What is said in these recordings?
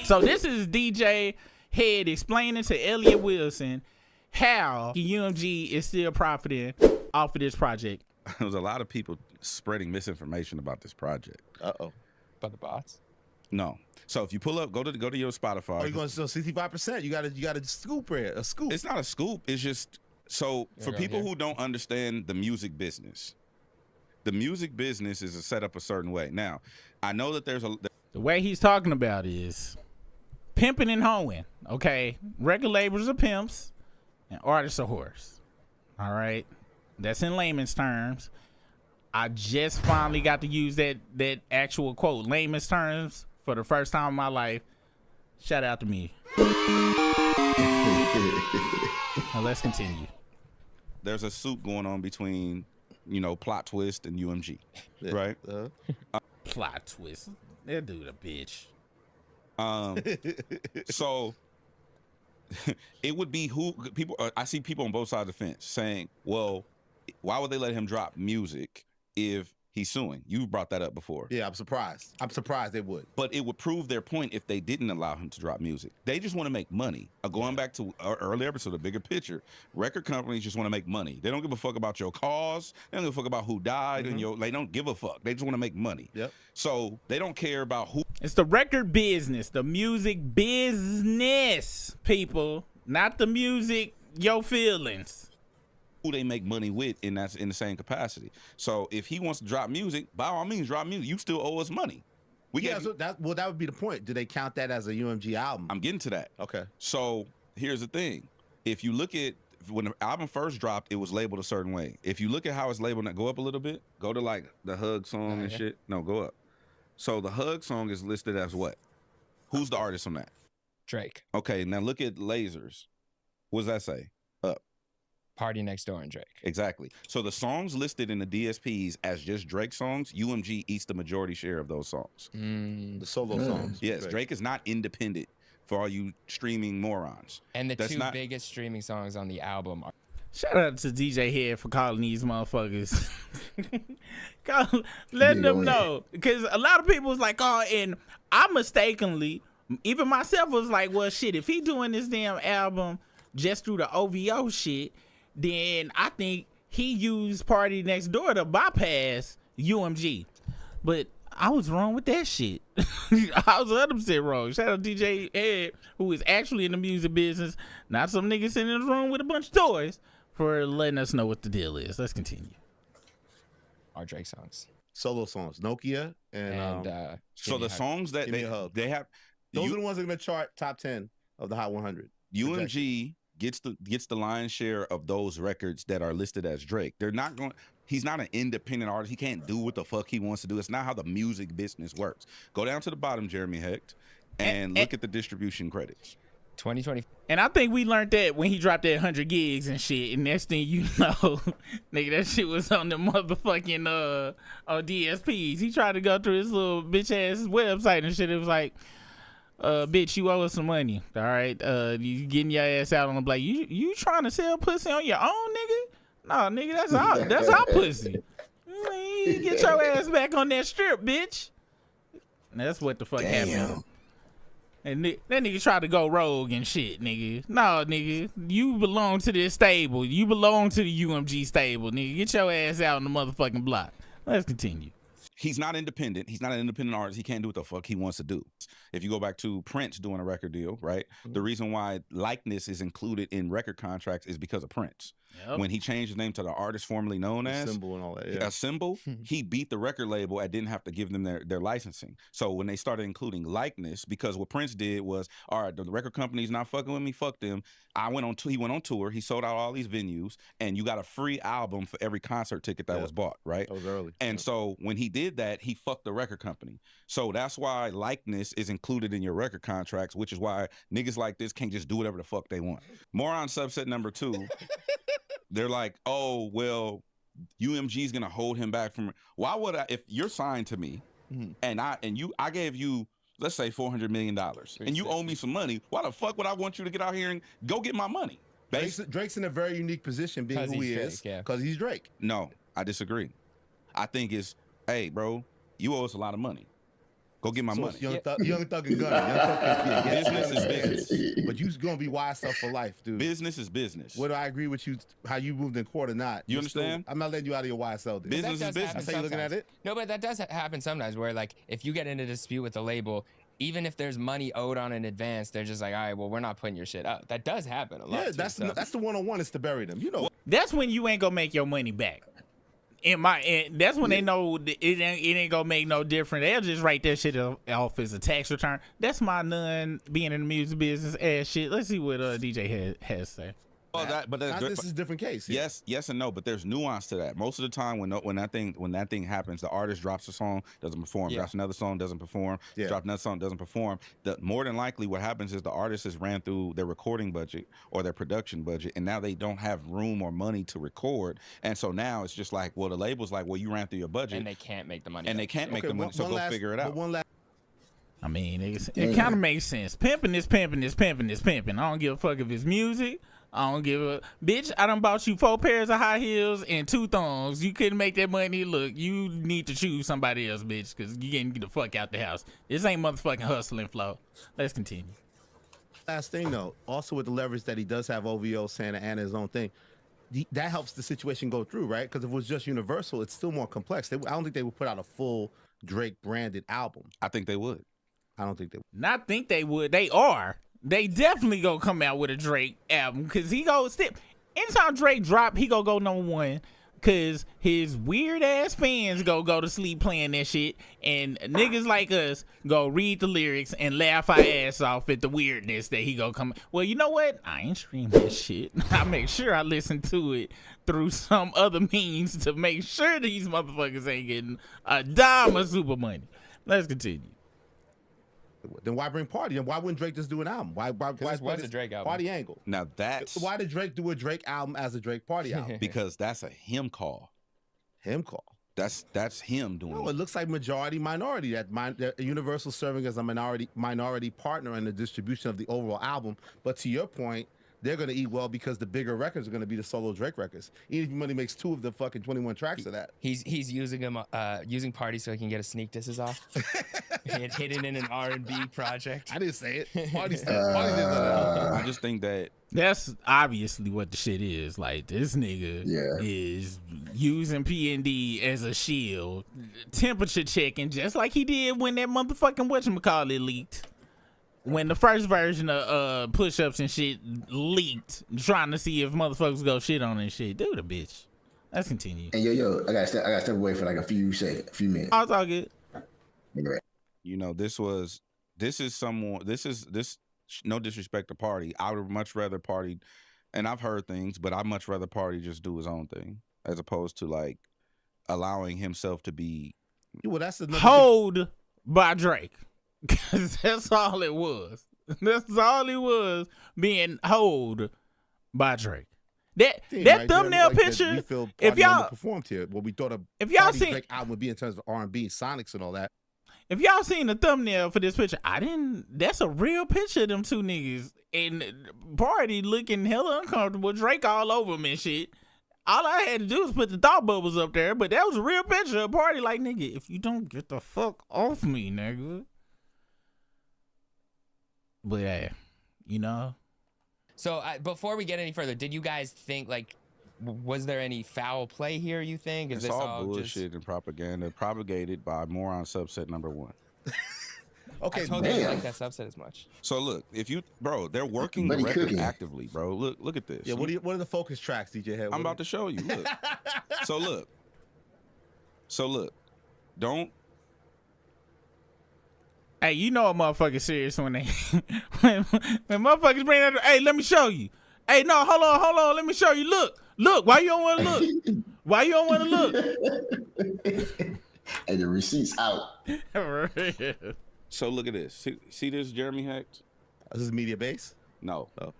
So this is DJ Head explaining to Elliot Wilson how UMG is still profiting off of this project. There was a lot of people spreading misinformation about this project. Uh-oh. By the bots? No. So if you pull up, go to your Spotify. Oh, you're going to sell 65%. You got a scoop here. A scoop. It's not a scoop. It's just for people who don't understand the music business. The music business is set up a certain way. Now, I know that the way he's talking about is pimping and hoeing. Okay, record labels are pimps and artists are whores. All right, that's in layman's terms. I just finally got to use that actual quote, layman's terms, for the first time in my life. Shout out to me. Now let's continue. There's a suit going on between, Plot Twist and UMG, right? Plot Twist. That dude a bitch. So it would be people. I see people on both sides of the fence saying, "Well, why would they let him drop music if he's suing?" You've brought that up before. Yeah, I'm surprised. I'm surprised they would. But it would prove their point if they didn't allow him to drop music. They just want to make money. Going back to our earlier episode, the bigger picture, record companies just want to make money. They don't give a fuck about your cause. They don't give a fuck about who died, and they don't give a fuck. They just want to make money. Yep. So they don't care about who. It's the record business, the music business, people, not the music, your feelings. Who they make money with in the same capacity. So if he wants to drop music, by all means, drop music. You still owe us money. So that would be the point. Do they count that as a UMG album? I'm getting to that. Okay. So here's the thing. If you look at when the album first dropped, it was labeled a certain way. If you look at how it's labeled, now go up a little bit. Go to like the Hug song and shit. No, go up. So the Hug song is listed as what? Who's the artist on that? Drake. Okay, now look at Lasers. What does that say? Up. Partynextdoor and Drake. Exactly. So the songs listed in the DSPs as just Drake songs, UMG eats the majority share of those songs. The solo songs. Yes, Drake is not independent for all you streaming morons. And the two biggest streaming songs on the album are... Shout out to DJ Head for calling these motherfuckers. Letting them know. Because a lot of people was like, oh, and I mistakenly, even myself was like, well, shit, if he doing this damn album just through the OVO shit, then I think he used Partynextdoor to bypass UMG. But I was wrong with that shit. I was 100% wrong. Shout out to DJ Head, who is actually in the music business, not some nigga sitting in the room with a bunch of toys, for letting us know what the deal is. Let's continue. Our Drake songs. Solo songs. Nokia and so the songs that they have, those are the ones that are gonna chart top 10 of the Hot 100. UMG gets the lion's share of those records that are listed as Drake. They're not going. He's not an independent artist. He can't do what the fuck he wants to do. It's not how the music business works. Go down to the bottom, Jeremy Hecht, and look at the distribution credits. 2020. And I think we learned that when he dropped that 100 gigs and shit. And next thing you know, nigga, that shit was on the motherfucking DSPs. He tried to go through his little bitch ass website and shit. It was like, bitch, you owe us some money. All right, you getting your ass out on the block. You trying to sell pussy on your own, nigga? No, nigga, that's our pussy. You get your ass back on that strip, bitch. And that's what the fuck happened. And that nigga tried to go rogue and shit, nigga. No, nigga, you belong to this stable. You belong to the UMG stable, nigga. Get your ass out on the motherfucking block. Let's continue. He's not independent. He's not an independent artist. He can't do what the fuck he wants to do. If you go back to Prince doing a record deal, right? The reason why likeness is included in record contracts is because of Prince. Yep. When he changed his name to the artist formerly known as Symbol and all that, yeah. A Symbol, he beat the record label and didn't have to give them their licensing. So when they started including likeness, because what Prince did was, all right, the record company's not fucking with me, fuck them. He went on tour, he sold out all these venues, and you got a free album for every concert ticket that was bought, right? That was early. And so when he did that, he fucked the record company. So that's why likeness is included in your record contracts, which is why niggas like this can't just do whatever the fuck they want. Moron subset number 2. They're like, oh, well, UMG's gonna hold him back from. Why would I? If you're signed to me, and I gave you, let's say, $400 million, and you owe me some money, why the fuck would I want you to get out here and go get my money? Drake's in a very unique position, being who he is, because he's Drake. No, I disagree. I think it's, hey, bro, you owe us a lot of money. Go get my So money. it's young thug and gunner. Young thug can Business is business. But you're gonna be YSL for life, dude. Business is business. Whether I agree with you, how you moved in court or not. You understand? I'm not letting you out of your YSL. Dude. Business is business. That's how you looking at it? No, but that does happen sometimes where like if you get in a dispute with the label, even if there's money owed on in advance, they're just like, all right, well, we're not putting your shit up. That does happen a lot. Yeah, too, that's the one-on-one is to bury them. You know. That's when you ain't gonna make your money back. That's when they know it ain't gonna make no difference. They'll just write that shit off as a tax return. That's my none being in the music business ass shit. Let's see what DJ has to say. Well, This is a different case. Yeah. Yes and no, but there's nuance to that. Most of the time, when that thing happens, the artist drops a song, doesn't perform, drops another song, doesn't perform, drops another song, doesn't perform. More than likely, what happens is the artist has ran through their recording budget or their production budget, and now they don't have room or money to record, and so now it's just like, well, the label's like, well, you ran through your budget, and they can't make the money, so go figure it out. I mean, it kind of makes sense. Pimping is pimping is pimping is pimping. I don't give a fuck if it's music. I don't give a bitch. I done bought you 4 pairs of high heels and 2 thongs. You couldn't make that money. Look, you need to choose somebody else, bitch, because you can't get the fuck out the house. This ain't motherfucking hustling flow. Let's continue. Last thing though, also with the leverage that he does have OVO, Santa Ana, his own thing, that helps the situation go through, right? Because if it was just Universal, it's still more complex. I don't think they would put out a full Drake branded album. I think they would. I don't think they would. Not think they would. They are. They definitely gonna come out with a Drake album because he goes anytime Drake drop, he go #1 because his weird ass fans go to sleep playing that shit, and niggas like us go read the lyrics and laugh our ass off at the weirdness that he go come. Well, you know what? I ain't stream that shit. I make sure I listen to it through some other means to make sure these motherfuckers ain't getting a dime of super money. Let's continue. Then why bring Party? And why wouldn't Drake just do an album? Why what's a Drake album? Party angle. Now why did Drake do a Drake album as a Drake Party album? Because that's a him call. Him call. That's him doing. No, it looks like majority minority. That Universal serving as a minority partner in the distribution of the overall album. But to your point, they're gonna eat well because the bigger records are gonna be the solo Drake records. Even if Money makes 2 of the fucking 21 tracks of that. He's using them using Party so he can get his sneak disses off. Hidden in an R&B project. I didn't say it. Party did that. I just think that's obviously what the shit is. Like, this nigga is using P&D as a shield, temperature checking, just like he did when that motherfucking whatchamacallit leaked. When the first version of push-ups and shit leaked, trying to see if motherfuckers go shit on and shit. Dude, a bitch. Let's continue. And yo, I gotta step away for like a few minutes. Oh, it's all good. you know, this is no disrespect to Party. I would much rather Party, and I've heard things, but I'd much rather Party just do his own thing as opposed to like allowing himself to be hold by Drake. Cause that's all it was. That's all it was, being hold by Drake. That thumbnail picture. We feel if y'all performed here, what we thought of, if y'all seen Drake album would be in terms of R&B, Sonics, and all that. If y'all seen the thumbnail for this picture, that's a real picture of them 2 niggas and Party looking hella uncomfortable. Drake all over him and shit. All I had to do was put the thought bubbles up there, but that was a real picture of Party. Like, nigga, if you don't get the fuck off me, nigga. But yeah, you know. So before we get any further, did you guys think, like, was there any foul play here, you think? It's all bullshit and propaganda propagated by moron subset number 1. Okay, I totally didn't like that subset as much. So look, they're working the record actively, bro. Look at this. Yeah, what are the focus tracks, DJ Head? I'm about to show you. Look. So look. Don't. Hey, you know a motherfucker serious when they when motherfuckers bring that. Hey, let me show you. Hey, no, hold on, let me show you. Look. Why you don't want to look? Why you don't want to look? Hey, the receipt's out. So look at this. See this, Jeremy Hecht? Is this media base? No. Oh.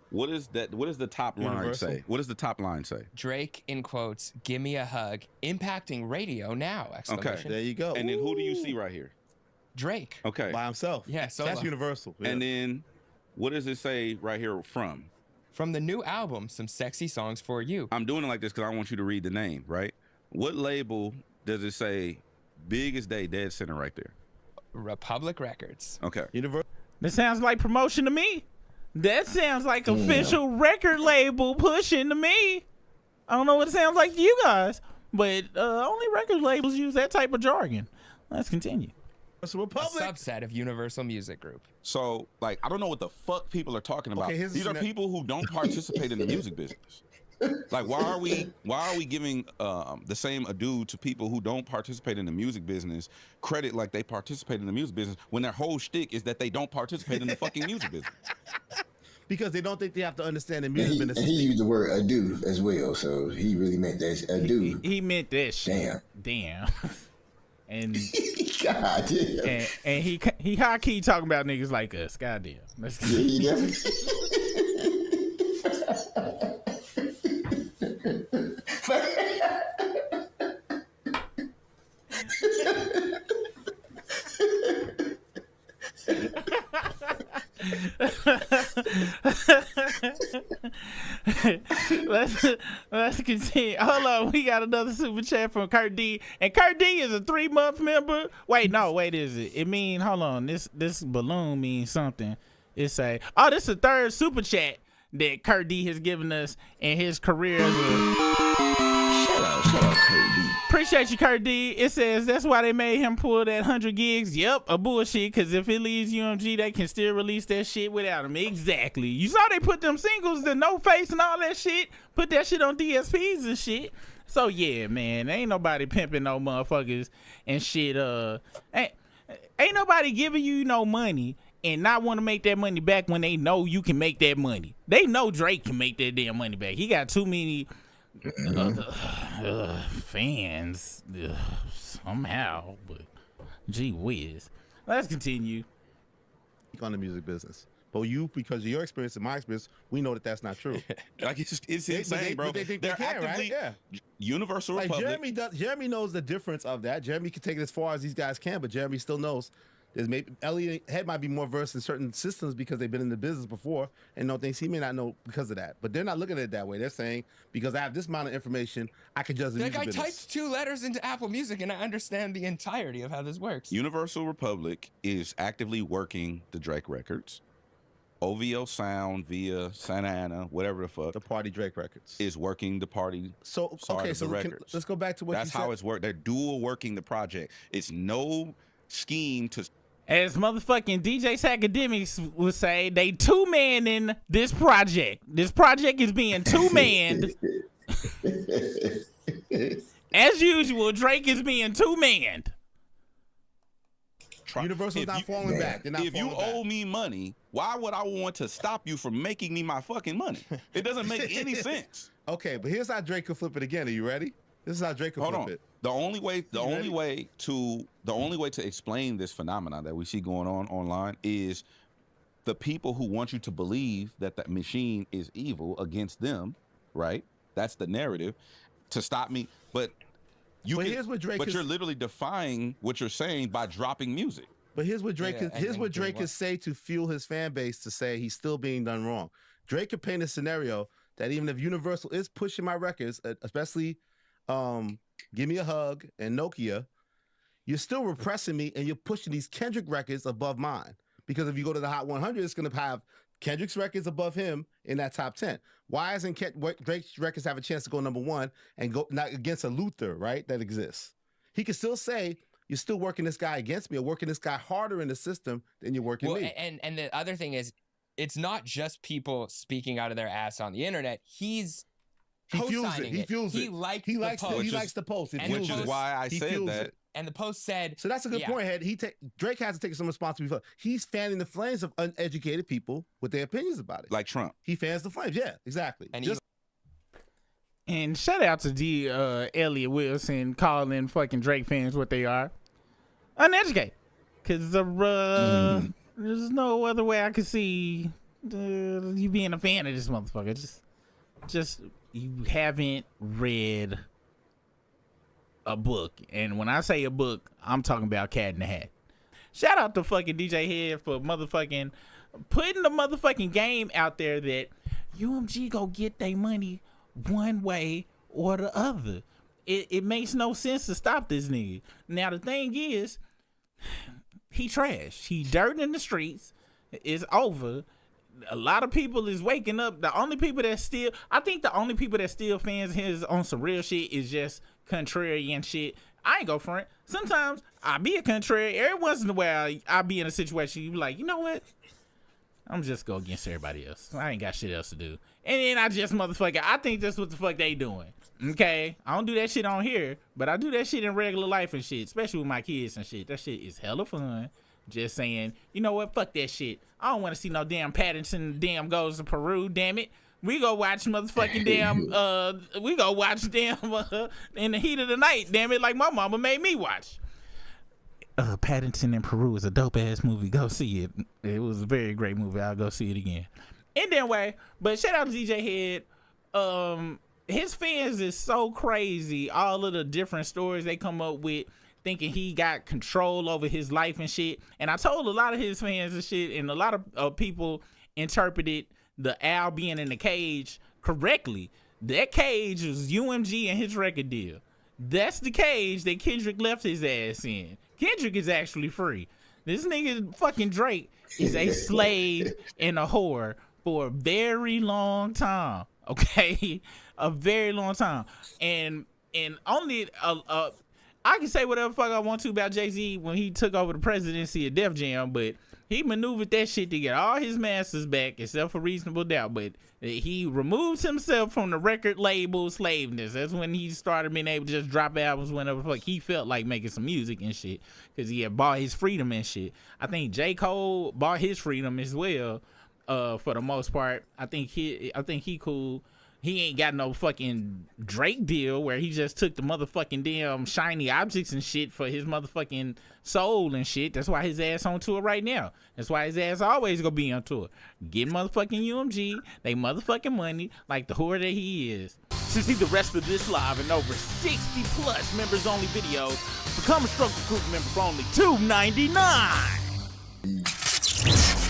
What is that? What does the top line say? What does the top line say? Drake, in quotes, "Give me a hug, impacting radio now!" Okay, there you go. And then who do you see right here? Drake. Okay. By himself. Yeah, so that's Universal. Yeah. And then what does it say right here from? From the new album, Some Sexy Songs for You. I'm doing it like this because I want you to read the name, right? What label does it say Big as Day, dead center right there? Republic Records. Okay. Universal. That sounds like promotion to me. That sounds like official record label pushing to me. I don't know what it sounds like to you guys, but only record labels use that type of jargon. Let's continue. It's a A Republic. subset of Universal Music Group. So, like, I don't know what the fuck people are talking about. Okay, here's the These are scenario. people who don't participate in the music business. Like, why are we giving the same ado to people who don't participate in the music business credit like they participate in the music business when their whole shtick is that they don't participate in the fucking music business? Because they don't think they have to understand the And music he, business. and he used the word ado as well, so he really meant that ado. He meant that shit. Damn. And God damn. and he high key talking about niggas like us. Goddamn. Let's Yeah, he definitely. let's continue. Hold on, we got another super chat from Kurt D. And Kurt D is a 3-month member. Wait, is it? It mean, hold on, this balloon means something. It say, oh, this is the 3rd super chat that Kurt D has given us in his career as a. Shout out, Kurt D. Appreciate you, Kurt D. It says that's why they made him pull that 100 gigs. Yep, a bullshit. Because if it leaves UMG, they can still release that shit without him. Exactly. You saw they put them singles, the No Face and all that shit. Put that shit on DSPs and shit. So yeah, man, ain't nobody pimping no motherfuckers and shit. Ain't nobody giving you no money and not want to make that money back when they know you can make that money. They know Drake can make that damn money back. He got too many fans somehow, but gee whiz. Let's continue. On the music business. But you, because of your experience and my experience, we know that that's not true. Like, it's insane, bro. But they think they They're can, actively right? Yeah. Universal Like Republic. Jeremy knows the difference of that. Jeremy can take it as far as these guys can, but Jeremy still knows. There's maybe Elliot Head might be more versed in certain systems because they've been in the business before and know things he may not know because of that. But they're not looking at it that way. They're saying, because I have this amount of information, I can judge the Like, music I business. typed 2 letters into Apple Music and I understand the entirety of how this works. Universal Republic is actively working the Drake records. OVO Sound via Santa Ana, whatever the fuck, The Party Drake records. is working the party. So side okay, of so the records. let's go back to what That's you said. how it's worked. They're dual working the project. It's no scheme to. As motherfucking DJ Academics would say, they 2-manning this project. This project is being 2-manned. As usual, Drake is being 2-manned. Universal's If not you- falling back. They're not If you falling back. owe me money, why would I want to stop you from making me my fucking money? It doesn't make any sense. Okay, but here's how Drake could flip it again. Are you ready? This is how Drake could Hold flip on. it. The only way ready? to explain this phenomenon that we see going on online is the people who want you to believe that that machine is evil against them, right? That's the narrative to stop me. But here's what Drake is- you're literally defying what you're saying by dropping music. But here's what Drake Yeah, could, here's and what doing Drake what? could say to fuel his fan base to say he's still being done wrong. Drake could paint a scenario that even if Universal is pushing my records, especially Give Me a Hug and Nokia, you're still repressing me and you're pushing these Kendrick records above mine. Because if you go to the Hot 100, it's going to have Kendrick's records above him in that top 10. Why isn't Drake's records have a chance to go number 1 and go not against a Luther, right, that exists? He can still say, you're still working this guy against me or working this guy harder in the system than you're working Well, me. and the other thing is, it's not just people speaking out of their ass on the internet. He's He fuels it. co-signing He fuels He it. liked He the likes post. he likes the post. It and the fuels Which is it. why I He said fuels that. it. And the post said, So that's a good yeah. point, Head. Drake has to take some responsibility for. He's fanning the flames of uneducated people with their opinions about it. Like Trump. He fans the flames. Yeah, exactly. And Just And shout out to D. Elliot Wilson calling fucking Drake fans what they are. Uneducated. Because there's no other way I could see you being a fan of this motherfucker. Just you haven't read a book. And when I say a book, I'm talking about Cat in the Hat. Shout out to fucking DJ Head for motherfucking putting the motherfucking game out there that UMG go get their money one way or the other. It makes no sense to stop this nigga. Now the thing is, he trash. He dirt in the streets. It's over. A lot of people is waking up. The only people that still fans of his on some real shit is just contrarian shit. I ain't go front. Sometimes I be a contrary. Every once in a while, I be in a situation you be like, you know what? I'm just go against everybody else. I ain't got shit else to do. And then I just I think that's what the fuck they doing. Okay? I don't do that shit on here, but I do that shit in regular life and shit, especially with my kids and shit. That shit is hella fun. Just saying, you know what? Fuck that shit. I don't want to see no damn Pattinson damn goes to Peru, damn it. We go watch motherfucking In the Heat of the Night, damn it, like my mama made me watch. Paddington in Peru is a dope ass movie. Go see it. It was a very great movie. I'll go see it again. In that way, but shout out to DJ Head. His fans is so crazy. All of the different stories they come up with, thinking he got control over his life and shit. And I told a lot of his fans and shit, and a lot of people interpreted the Al being in the cage correctly. That cage was UMG and his record deal. That's the cage that Kendrick left his ass in. Kendrick is actually free. This nigga fucking Drake is a slave and a whore for a very long time. Okay? A very long time. And only I can say whatever fuck I want to about Jay-Z when he took over the presidency of Def Jam, but he maneuvered that shit to get all his masters back, except for Reasonable Doubt. But he removes himself from the record label slaveness. That's when he started being able to just drop albums whenever the fuck he felt like making some music and shit, because he had bought his freedom and shit. I think J. Cole bought his freedom as well, for the most part. I think he cool. He ain't got no fucking Drake deal where he just took the motherfucking damn shiny objects and shit for his motherfucking soul and shit. That's why his ass on tour right now. That's why his ass always gonna be on tour. Get motherfucking UMG, they motherfucking money like the whore that he is. To see the rest of this live and over 60 plus members only videos, become a Struggle Group member for only $2.99.